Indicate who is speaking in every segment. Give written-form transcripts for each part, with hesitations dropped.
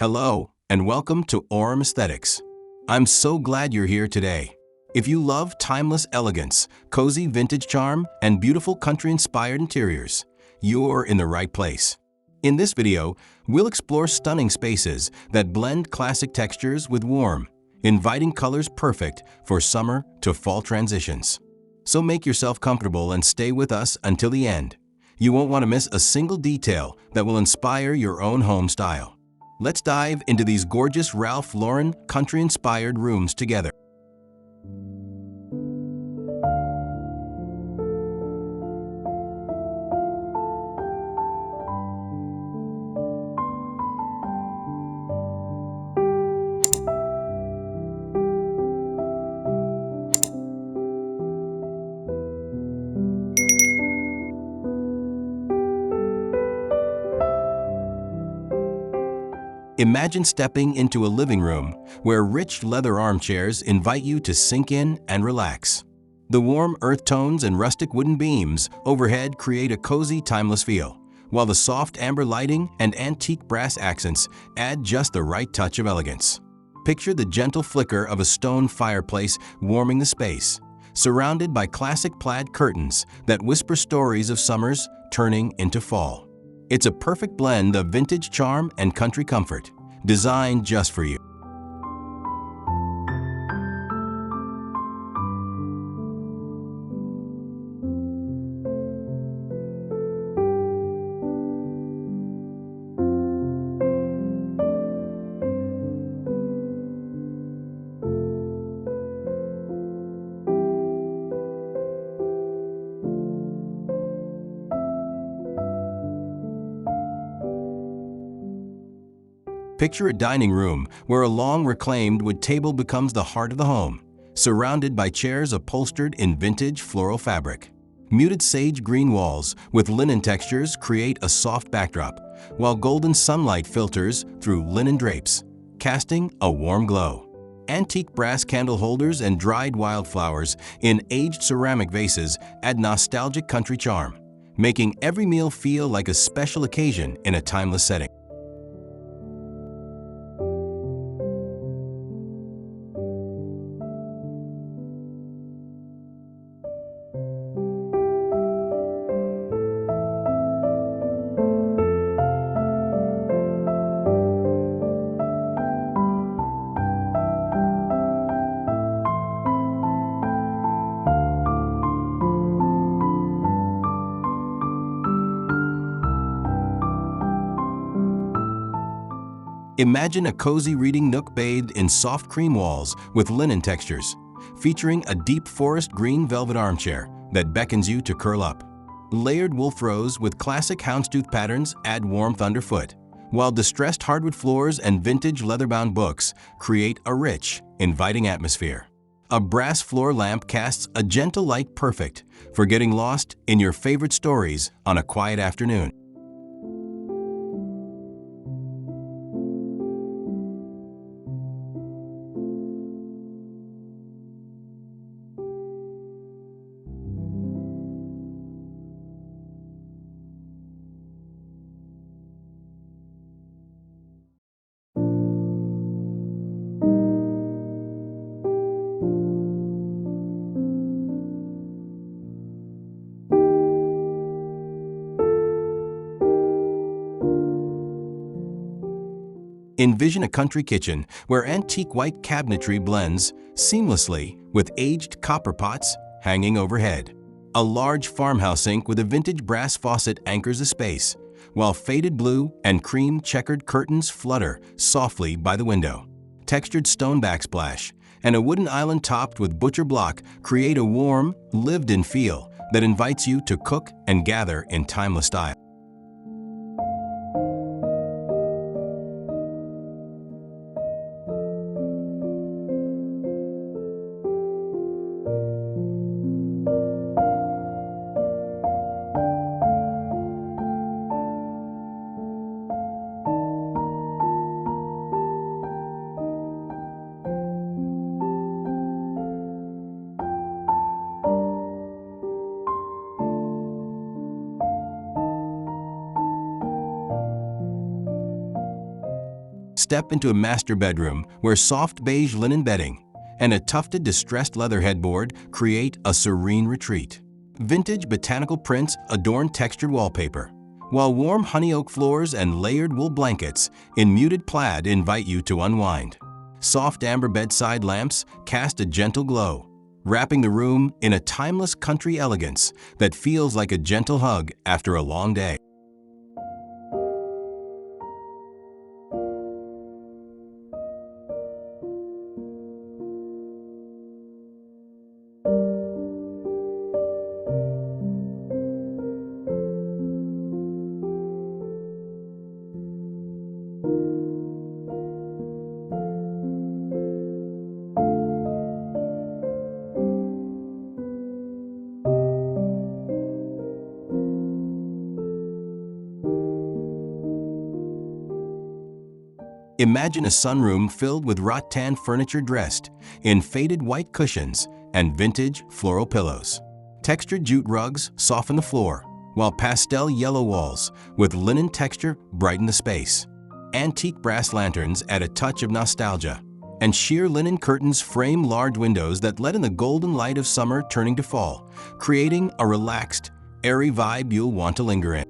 Speaker 1: Hello, and welcome to Orem Aesthetics. I'm so glad you're here today. If you love timeless elegance, cozy vintage charm, and beautiful country-inspired interiors, you're in the right place. In this video, we'll explore stunning spaces that blend classic textures with warm, inviting colors perfect for summer to fall transitions. So make yourself comfortable and stay with us until the end. You won't want to miss a single detail that will inspire your own home style. Let's dive into these gorgeous Ralph Lauren country-inspired rooms together. Imagine stepping into a living room where rich leather armchairs invite you to sink in and relax. The warm earth tones and rustic wooden beams overhead create a cozy, timeless feel, while the soft amber lighting and antique brass accents add just the right touch of elegance. Picture the gentle flicker of a stone fireplace warming the space, surrounded by classic plaid curtains that whisper stories of summers turning into fall. It's a perfect blend of vintage charm and country comfort, designed just for you. Picture a dining room where a long reclaimed wood table becomes the heart of the home, surrounded by chairs upholstered in vintage floral fabric. Muted sage green walls with linen textures create a soft backdrop, while golden sunlight filters through linen drapes, casting a warm glow. Antique brass candle holders and dried wildflowers in aged ceramic vases add nostalgic country charm, making every meal feel like a special occasion in a timeless setting. Imagine a cozy reading nook bathed in soft cream walls with linen textures, featuring a deep forest green velvet armchair that beckons you to curl up. Layered wool throws with classic houndstooth patterns add warmth underfoot, while distressed hardwood floors and vintage leather-bound books create a rich, inviting atmosphere. A brass floor lamp casts a gentle light perfect for getting lost in your favorite stories on a quiet afternoon. Envision a country kitchen where antique white cabinetry blends seamlessly with aged copper pots hanging overhead. A large farmhouse sink with a vintage brass faucet anchors the space, while faded blue and cream checkered curtains flutter softly by the window. Textured stone backsplash and a wooden island topped with butcher block create a warm, lived-in feel that invites you to cook and gather in timeless style. Step into a master bedroom where soft beige linen bedding and a tufted distressed leather headboard create a serene retreat. Vintage botanical prints adorn textured wallpaper, while warm honey oak floors and layered wool blankets in muted plaid invite you to unwind. Soft amber bedside lamps cast a gentle glow, wrapping the room in a timeless country elegance that feels like a gentle hug after a long day. Imagine a sunroom filled with rattan furniture dressed in faded white cushions and vintage floral pillows. Textured jute rugs soften the floor, while pastel yellow walls with linen texture brighten the space. Antique brass lanterns add a touch of nostalgia, and sheer linen curtains frame large windows that let in the golden light of summer turning to fall, creating a relaxed, airy vibe you'll want to linger in.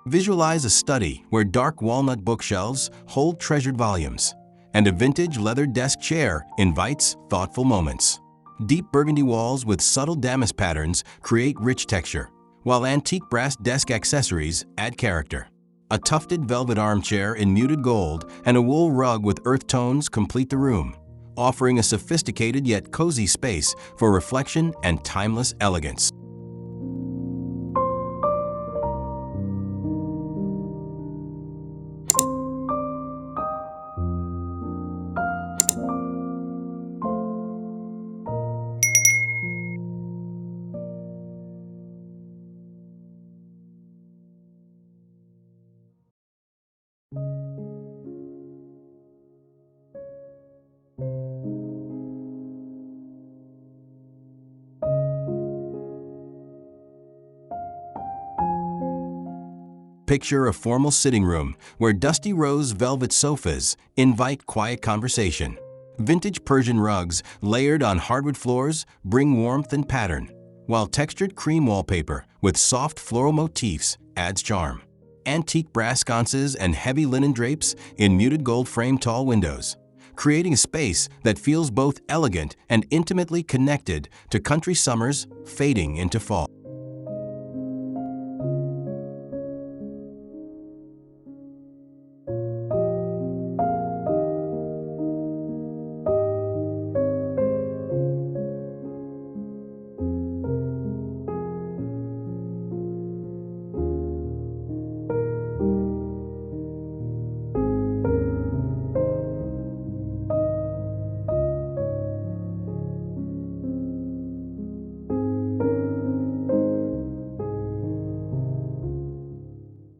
Speaker 1: Visualize a study where dark walnut bookshelves hold treasured volumes, and a vintage leather desk chair invites thoughtful moments. Deep burgundy walls with subtle damask patterns create rich texture, while antique brass desk accessories add character. A tufted velvet armchair in muted gold and a wool rug with earth tones complete the room, offering a sophisticated yet cozy space for reflection and timeless elegance. Picture a formal sitting room where dusty rose velvet sofas invite quiet conversation. Vintage Persian rugs layered on hardwood floors bring warmth and pattern, while textured cream wallpaper with soft floral motifs adds charm. Antique brass sconces and heavy linen drapes in muted gold frame tall windows, creating a space that feels both elegant and intimately connected to country summers fading into fall.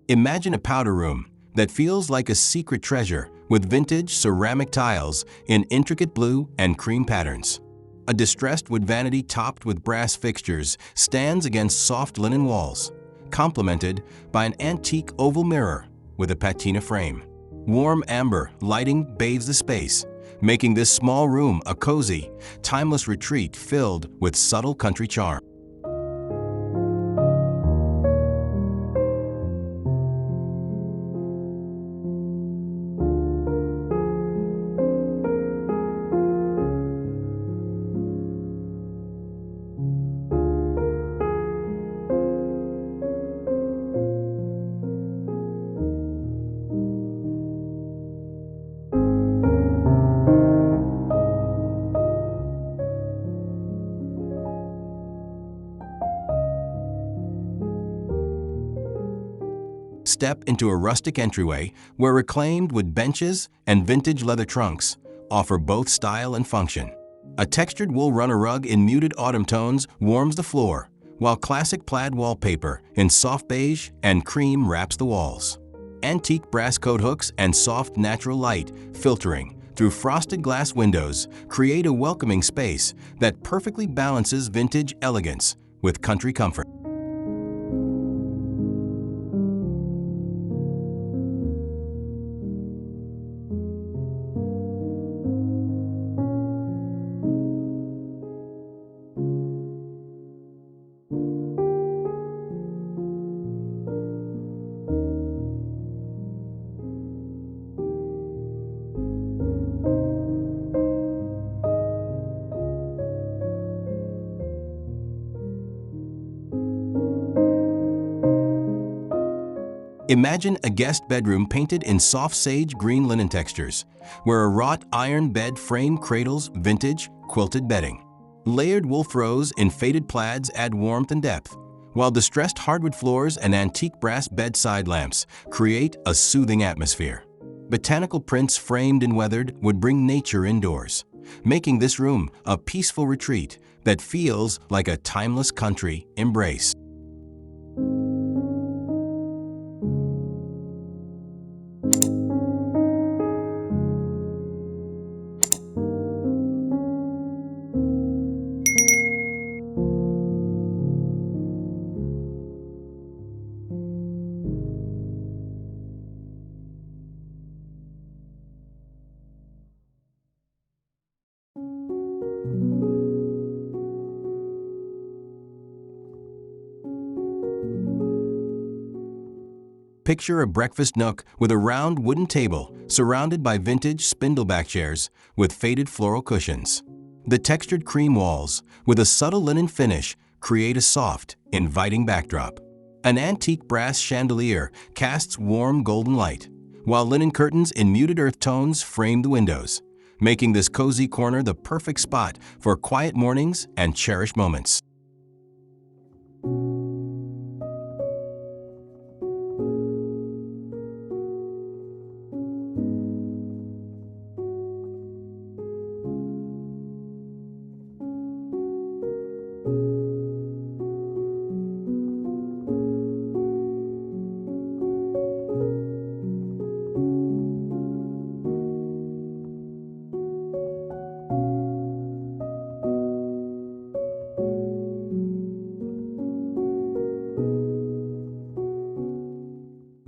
Speaker 1: Imagine a powder room that feels like a secret treasure with vintage ceramic tiles in intricate blue and cream patterns. A distressed wood vanity topped with brass fixtures stands against soft linen walls, complemented by an antique oval mirror with a patina frame. Warm amber lighting bathes the space, making this small room a cozy, timeless retreat filled with subtle country charm. Step into a rustic entryway where reclaimed wood benches and vintage leather trunks offer both style and function. A textured wool runner rug in muted autumn tones warms the floor, while classic plaid wallpaper in soft beige and cream wraps the walls. Antique brass coat hooks and soft natural light filtering through frosted glass windows create a welcoming space that perfectly balances vintage elegance with country comfort. Imagine a guest bedroom painted in soft sage green linen textures, where a wrought iron bed frame cradles vintage, quilted bedding. Layered wool throws in faded plaids add warmth and depth, while distressed hardwood floors and antique brass bedside lamps create a soothing atmosphere. Botanical prints framed in weathered would bring nature indoors, making this room a peaceful retreat that feels like a timeless country embrace. Picture a breakfast nook with a round wooden table surrounded by vintage spindleback chairs with faded floral cushions. The textured cream walls, with a subtle linen finish, create a soft, inviting backdrop. An antique brass chandelier casts warm golden light, while linen curtains in muted earth tones frame the windows, making this cozy corner the perfect spot for quiet mornings and cherished moments.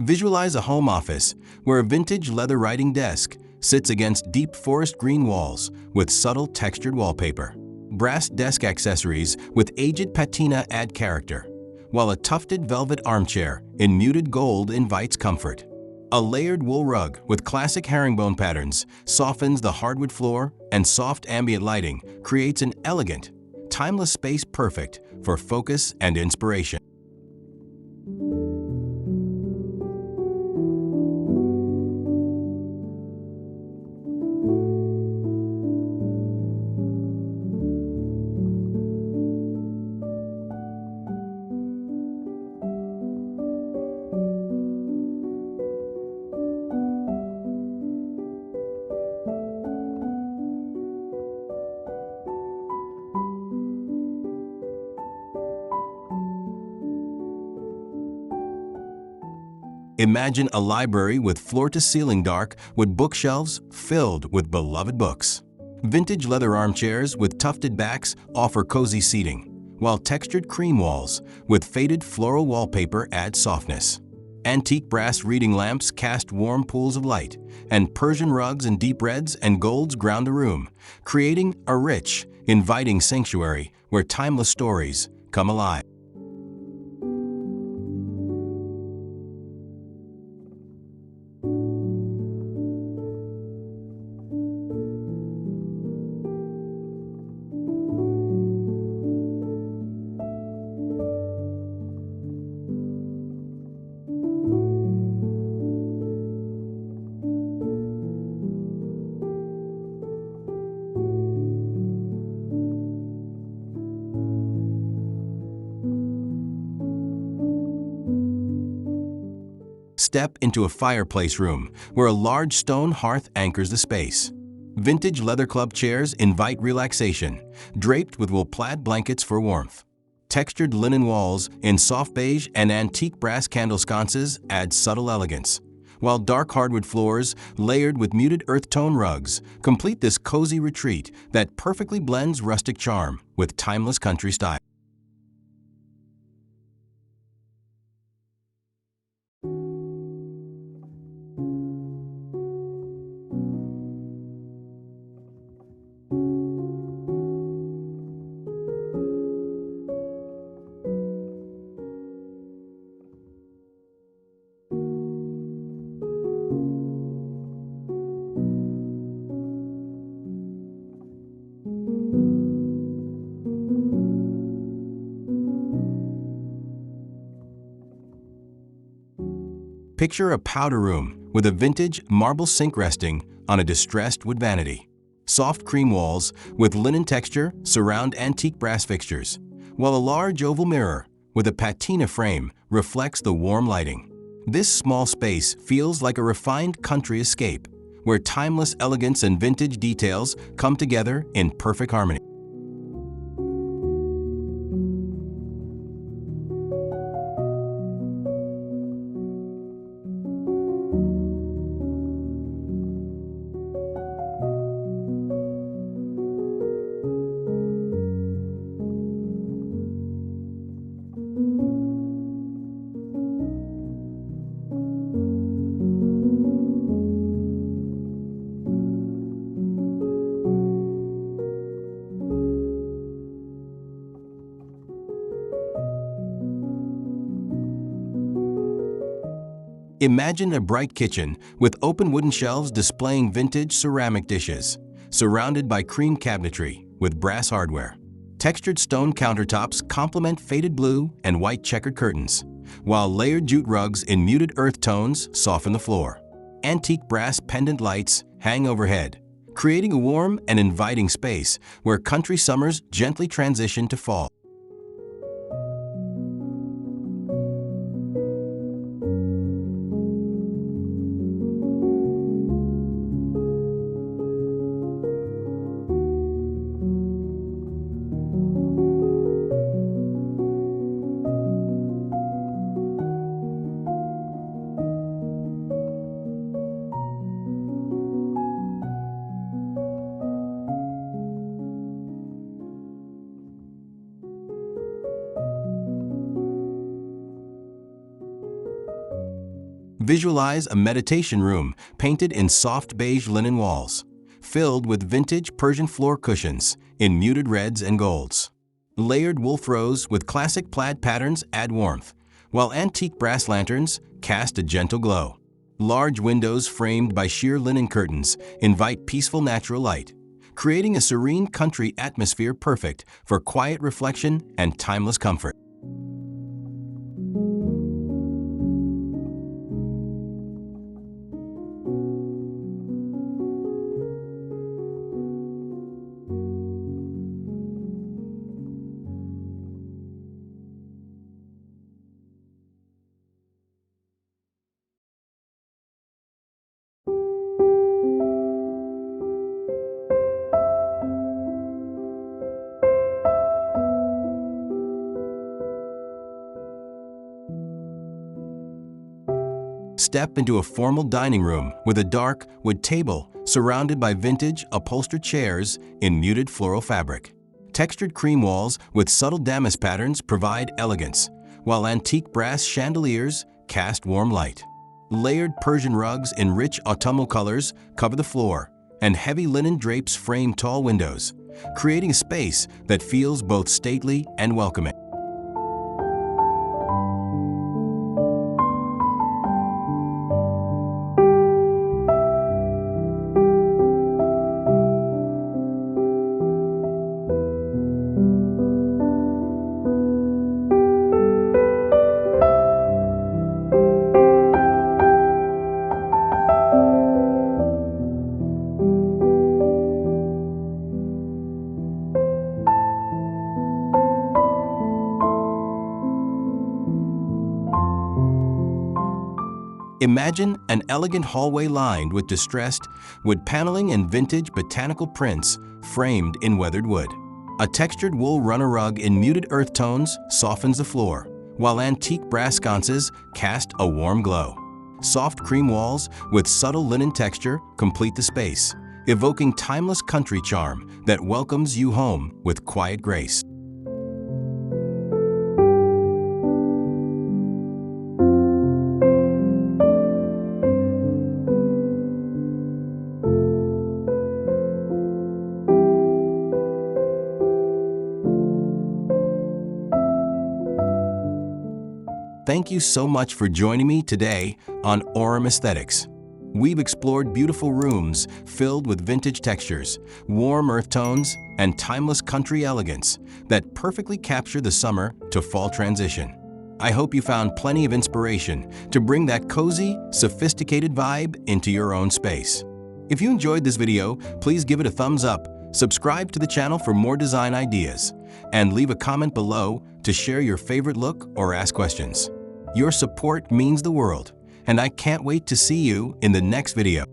Speaker 1: Visualize a home office where a vintage leather writing desk sits against deep forest green walls with subtle textured wallpaper. Brass desk accessories with aged patina add character, while a tufted velvet armchair in muted gold invites comfort. A layered wool rug with classic herringbone patterns softens the hardwood floor, and soft ambient lighting creates an elegant, timeless space perfect for focus and inspiration. Imagine a library with floor-to-ceiling dark wood bookshelves filled with beloved books. Vintage leather armchairs with tufted backs offer cozy seating, while textured cream walls with faded floral wallpaper add softness. Antique brass reading lamps cast warm pools of light, and Persian rugs in deep reds and golds ground the room, creating a rich, inviting sanctuary where timeless stories come alive. Step into a fireplace room where a large stone hearth anchors the space. Vintage leather club chairs invite relaxation, draped with wool plaid blankets for warmth. Textured linen walls in soft beige and antique brass candle sconces add subtle elegance, while dark hardwood floors, layered with muted earth tone rugs, complete this cozy retreat that perfectly blends rustic charm with timeless country style. Picture a powder room with a vintage marble sink resting on a distressed wood vanity. Soft cream walls with linen texture surround antique brass fixtures, while a large oval mirror with a patina frame reflects the warm lighting. This small space feels like a refined country escape, where timeless elegance and vintage details come together in perfect harmony. Imagine a bright kitchen with open wooden shelves displaying vintage ceramic dishes, surrounded by cream cabinetry with brass hardware. Textured stone countertops complement faded blue and white checkered curtains, while layered jute rugs in muted earth tones soften the floor. Antique brass pendant lights hang overhead, creating a warm and inviting space where country summers gently transition to fall. Visualize a meditation room painted in soft beige linen walls, filled with vintage Persian floor cushions in muted reds and golds. Layered wool throws with classic plaid patterns add warmth, while antique brass lanterns cast a gentle glow. Large windows framed by sheer linen curtains invite peaceful natural light, creating a serene country atmosphere perfect for quiet reflection and timeless comfort. Step into a formal dining room with a dark wood table surrounded by vintage upholstered chairs in muted floral fabric. Textured cream walls with subtle damask patterns provide elegance, while antique brass chandeliers cast warm light. Layered Persian rugs in rich autumnal colors cover the floor, and heavy linen drapes frame tall windows, creating a space that feels both stately and welcoming. Imagine an elegant hallway lined with distressed wood paneling and vintage botanical prints framed in weathered wood. A textured wool runner rug in muted earth tones softens the floor, while antique brass sconces cast a warm glow. Soft cream walls with subtle linen texture complete the space, evoking timeless country charm that welcomes you home with quiet grace. Thank you so much for joining me today on Orem Aesthetics. We've explored beautiful rooms filled with vintage textures, warm earth tones, and timeless country elegance that perfectly capture the summer to fall transition. I hope you found plenty of inspiration to bring that cozy, sophisticated vibe into your own space. If you enjoyed this video, please give it a thumbs up, subscribe to the channel for more design ideas, and leave a comment below to share your favorite look or ask questions. Your support means the world, and I can't wait to see you in the next video.